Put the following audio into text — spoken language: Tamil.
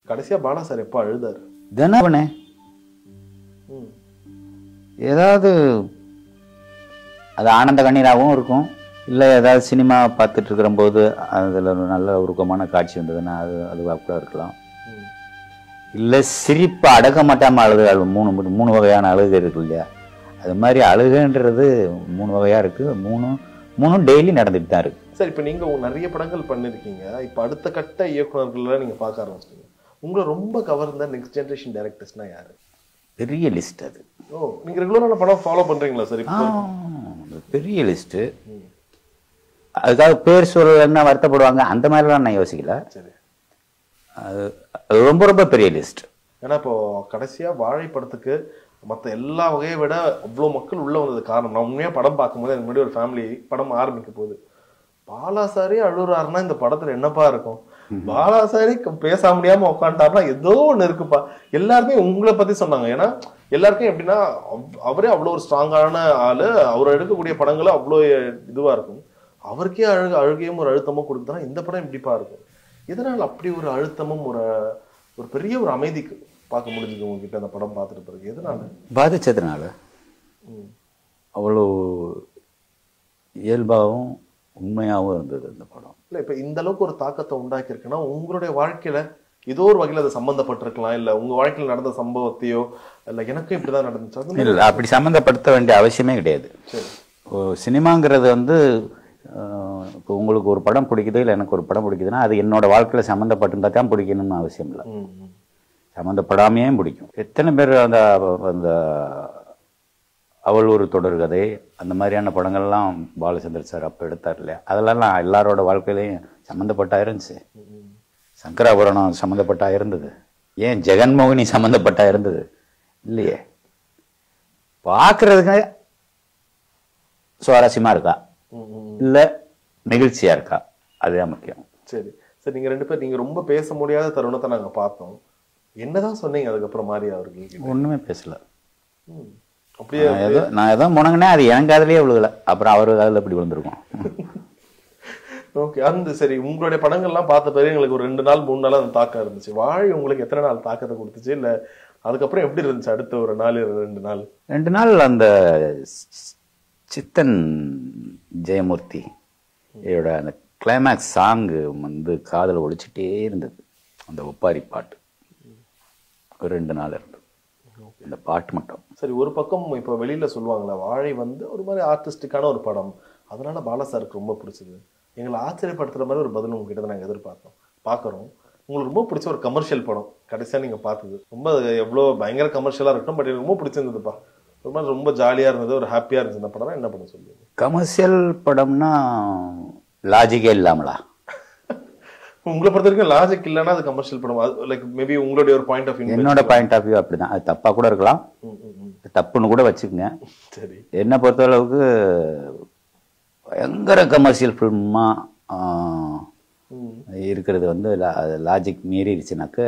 கடைசியா பாலா சார் எப்போ அழுதாரு? தினவனே ஏதாவது அது ஆனந்த கண்ணீராகவும் இருக்கும், இல்லை ஏதாவது சினிமா பார்த்துட்டு இருக்கிற போது அதில் ஒரு நல்ல உருக்கமான காட்சி வந்ததுன்னா அதுவாக கூட இருக்கலாம். இல்லை சிரிப்பு அடக்க மாட்டாமல் அழுகு, மூணு வகையான அழுகை இருக்கு இல்லையா, அது மாதிரி அழுகுன்றது 3 வகையாக இருக்குது. மூணும் டெய்லி நடந்துட்டு தான் இருக்கு. சார், இப்போ நீங்கள் நிறைய படங்கள் பண்ணியிருக்கீங்க, இப்போ அடுத்த கட்ட இயக்குநர்கள்லாம் நீங்கள் பார்க்க ஆரம்பிச்சிட்டீங்க. உங்களை ரொம்ப கவர்ந்த நெக்ஸ்ட் ஜென்ரேஷன் டைரக்டர்ஸ்னா யாரு? பெரிய லிஸ்ட் அது. ஓ, நீங்கள் ரெகுலரான படம் ஃபாலோ பண்ணுறீங்களா சார்? இப்போ பெரிய லிஸ்ட்டு. அதுக்காக பேர் சொல்ல வருத்தப்படுவாங்க அந்த மாதிரிலாம் நான் யோசிக்கல. சரி, அது ரொம்ப ரொம்ப பெரிய லிஸ்ட். ஏன்னா இப்போ கடைசியாக வாழை படத்துக்கு மற்ற எல்லா வகையை விட அவ்வளோ மக்கள் உள்ள வந்தது காரணம், நான் உண்மையாக படம் பார்க்கும்போது எனக்கு முன்னாடி ஒரு ஃபேமிலி படம் ஆரம்பிக்க போகுது, பாலாசாரி அழுறாருன்னா இந்த படத்துல என்னப்பா இருக்கும்? பாலாசாரி பேச முடியாம உட்காந்துட்டாருன்னா ஏதோ ஒண்ணு இருக்குப்பா. எல்லாருமே உங்களை பத்தி சொன்னாங்க. ஏன்னா எல்லாருக்கும் எப்படின்னா அவரே அவ்வளோ ஒரு ஸ்ட்ராங்கான ஆளு, அவர் எடுக்கக்கூடிய படங்களும் அவ்வளோ இதுவா இருக்கும். அவருக்கே அழுகையும் ஒரு அழுத்தமும் கொடுத்தா இந்த படம் இப்படிப்பா இருக்கும். இதனால் அப்படி ஒரு அழுத்தமும் ஒரு பெரிய ஒரு அமைதிக்கு பார்க்க முடிஞ்சது உங்ககிட்ட அந்த படம் பார்த்துட்டு பிறகு? எதனால? பாதிச்சதுனால. அவ்வளோ இயல்பாகவும் உண்மையாகவும் இருந்தது அந்த படம். இல்லை, இப்போ இந்த அளவுக்கு ஒரு தாக்கத்தை உண்டாக்கியிருக்குன்னா உங்களுடைய வாழ்க்கையில ஏதோ ஒரு வகையில் அது சம்மந்தப்பட்டிருக்கலாம், இல்லை உங்க வாழ்க்கையில் நடந்த சம்பவத்தையோ, இல்லை எனக்கும் இப்படிதான் நடந்துச்சு இல்லை அப்படி சம்மந்தப்படுத்த வேண்டிய அவசியமே கிடையாது. சரி, சினிமாங்கிறது வந்து இப்போ உங்களுக்கு ஒரு படம் பிடிக்குது, இல்லை எனக்கு ஒரு படம் பிடிக்குதுன்னா அது என்னோட வாழ்க்கையில் சம்மந்தப்பட்டிருந்தா தான் பிடிக்கணும்னு அவசியம் இல்லை, சம்மந்தப்படாமையே பிடிக்கும். எத்தனை பேர் அந்த அந்த அவள் ஒரு தொடர்கதை அந்த மாதிரியான படங்கள்லாம் பாலச்சந்தர் சார் அப்போ எடுத்தார் இல்லையா, அதெல்லாம் எல்லாரோட வாழ்க்கையிலையும் சம்மந்தப்பட்டா இருந்துச்சு. சங்கராபுரணம் சம்மந்தப்பட்டா இருந்தது, ஏன் ஜெகன்மோகினி சம்மந்தப்பட்டா இருந்தது இல்லையே. பார்க்கறதுக்கு சுவாரஸ்யமா இருக்கா இல்லை நெகிழ்ச்சியா இருக்கா, அதுதான் முக்கியம். சரி சரி, நீங்க 2 பேர் நீங்க ரொம்ப பேச முடியாத தருணத்தை நாங்க பார்த்தோம். என்னதான் சொன்னீங்க அதுக்கப்புறம்? மாதிரி அவருக்கு ஒண்ணுமே பேசல. அப்படியே நான் ஏதோ முணங்கினேன், அது எனக்கு அதுலயே விழுகல, அப்புறம் அவரு அதுல இப்படி விழுந்திருக்கும். ஓகே, அந்த சரி, உங்களுடைய படங்கள்லாம் பார்த்த பிறகு எங்களுக்கு ஒரு 2 நாள் 3 நாள் அந்த தாக்கம் இருந்துச்சு. வாழை உங்களுக்கு எத்தனை நாள் தாக்கத்தை கொடுத்துச்சு, இல்ல அதுக்கப்புறம் எப்படி இருந்துச்சு அடுத்த ஒரு 2 நாள்? 2 நாள் அந்த சித்தன் ஜெயமூர்த்தி அந்த கிளைமேக்ஸ் சாங்கு வந்து காதல ஒழிச்சுட்டே இருந்தது. அந்த ஒப்பாரி பாட்டு ஒரு 2 நாள் இருந்தது இந்த பாட்டு மட்டும். சரி, ஒரு பக்கம் இப்போ வெளியில சொல்லுவாங்களா, வாழை வந்து ஒரு மாதிரி ஆர்டிஸ்டிக்கான ஒரு படம், அதனால பாலா சாருக்கு ரொம்ப பிடிச்சது. எங்களை ஆச்சரியப்படுத்துற மாதிரி ஒரு பதில் உங்ககிட்ட தான் நாங்கள் பார்க்குறோம். உங்களுக்கு ரொம்ப பிடிச்ச ஒரு கமர்ஷியல் படம் கடைசியாக நீங்கள் பார்த்தது, ரொம்ப எவ்வளோ பயங்கர கமர்ஷியலாக இருக்கட்டும், பட் எனக்கு ரொம்ப பிடிச்சிருந்ததுப்பா, ஒரு மாதிரி ரொம்ப ஜாலியாக இருந்தது, ஒரு ஹாப்பியாக இருந்துச்சு இந்த படம், என்ன படம் சொல்லுவீங்க? கமர்ஷியல் படம்னா லாஜிக்கே இல்லாமலா? உங்களை பொறுத்த வரைக்கும் லாஜிக் இல்லைன்னா அது கமர்ஷியல் படம், லைக் மேபி உங்களுடைய ஒரு பாயிண்ட் ஆஃப் வியூ. என்னோட பாயிண்ட் ஆஃப் வியூ அப்படிதான், அது தப்பா கூட இருக்கலாம், தப்புன்னு கூட வச்சுக்கோங்க. சரி, என்னை பொறுத்த அளவுக்கு பயங்கர கமர்ஷியல் ஃபிலிமா இருக்கிறது வந்து லாஜிக் மீறிடுச்சுனாக்க